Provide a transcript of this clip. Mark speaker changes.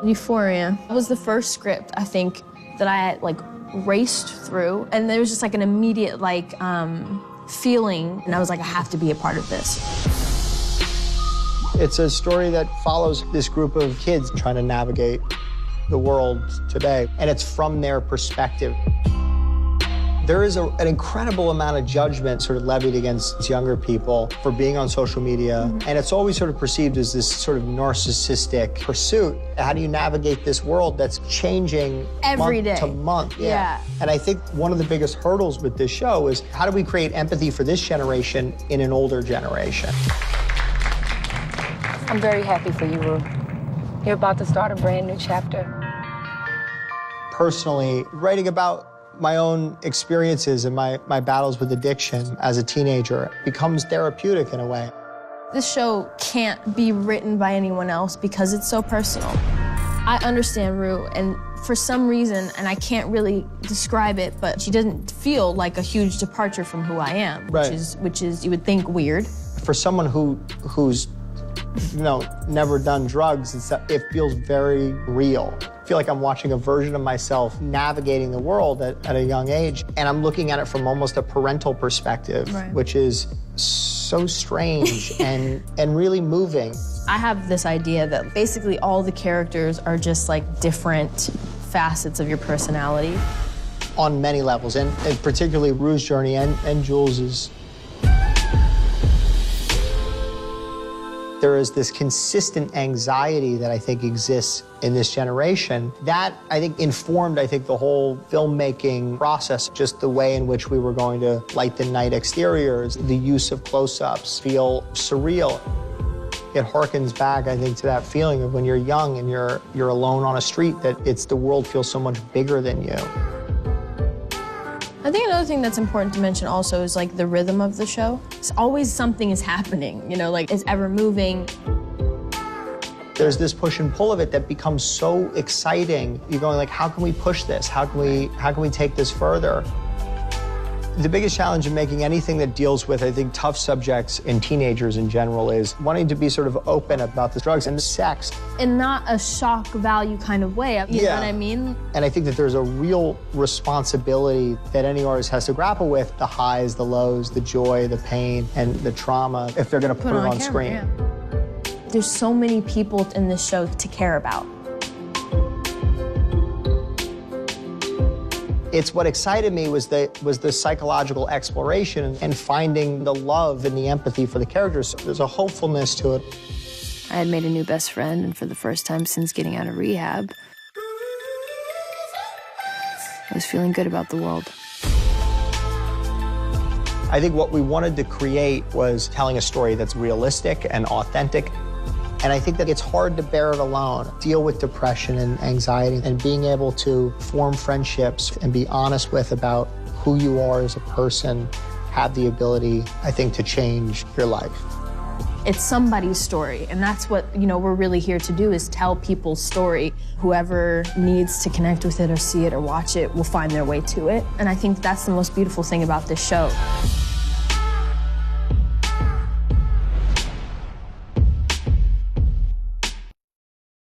Speaker 1: Euphoria was the first script, I think, that I like raced through, and there was just like an immediate feeling, and I was like, I have to be a part of this.
Speaker 2: It's a story that follows this group of kids trying to navigate the world today, and it's from their perspective. There is an incredible amount of judgment sort of levied against younger people for being on social media, and it's always sort of perceived as this sort of narcissistic pursuit. How do you navigate this world that's changing
Speaker 1: every
Speaker 2: month
Speaker 1: day
Speaker 2: to month?
Speaker 1: Yeah.
Speaker 2: And I think one of the biggest hurdles with this show is how do we create empathy for this generation in an older generation?
Speaker 3: I'm very happy for you, Rue. You're about to start a brand new chapter.
Speaker 2: Personally, writing about my own experiences and my battles with addiction as a teenager becomes therapeutic in a way.
Speaker 1: This show can't be written by anyone else because it's so personal. I understand Rue, and for some reason, and I can't really describe it, but she doesn't feel like a huge departure from who I am,
Speaker 2: Right.
Speaker 1: which is you would think weird.
Speaker 2: For someone who's never done drugs, it feels very real. I feel like I'm watching a version of myself navigating the world at a young age, and I'm looking at it from almost a parental perspective,
Speaker 1: Right.
Speaker 2: which is so strange and really moving.
Speaker 1: I have this idea that basically all the characters are just like different facets of your personality.
Speaker 2: On many levels, and particularly Rue's journey and Jules's. There is this consistent anxiety that I think exists in this generation. That, I think, informed, the whole filmmaking process, just the way in which we were going to light the night exteriors, the use of close-ups feel surreal. It harkens back, I think, to that feeling of when you're young and you're alone on a street, that the world feels so much bigger than you.
Speaker 1: I think another thing that's important to mention also is like the rhythm of the show. It's always something is happening, like it's ever moving.
Speaker 2: There's this push and pull of it that becomes so exciting. You're going like, how can we push this? How can we take this further? The biggest challenge in making anything that deals with, I think, tough subjects in teenagers in general is wanting to be sort of open about the drugs and sex.
Speaker 1: In not a shock value kind of way, you know what I mean?
Speaker 2: And I think that there's a real responsibility that any artist has to grapple with, the highs, the lows, the joy, the pain, and the trauma, if they're gonna put it on screen.
Speaker 1: Yeah. There's so many people in this show to care about.
Speaker 2: It's what excited me was the psychological exploration and finding the love and the empathy for the characters. There's a hopefulness to it.
Speaker 3: I had made a new best friend, and for the first time since getting out of rehab, I was feeling good about the world.
Speaker 2: I think what we wanted to create was telling a story that's realistic and authentic. And I think that it's hard to bear it alone, deal with depression and anxiety, and being able to form friendships and be honest with about who you are as a person, have the ability, I think, to change your life.
Speaker 1: It's somebody's story, and that's what, we're really here to do, is tell people's story. Whoever needs to connect with it or see it or watch it will find their way to it. And I think that's the most beautiful thing about this show.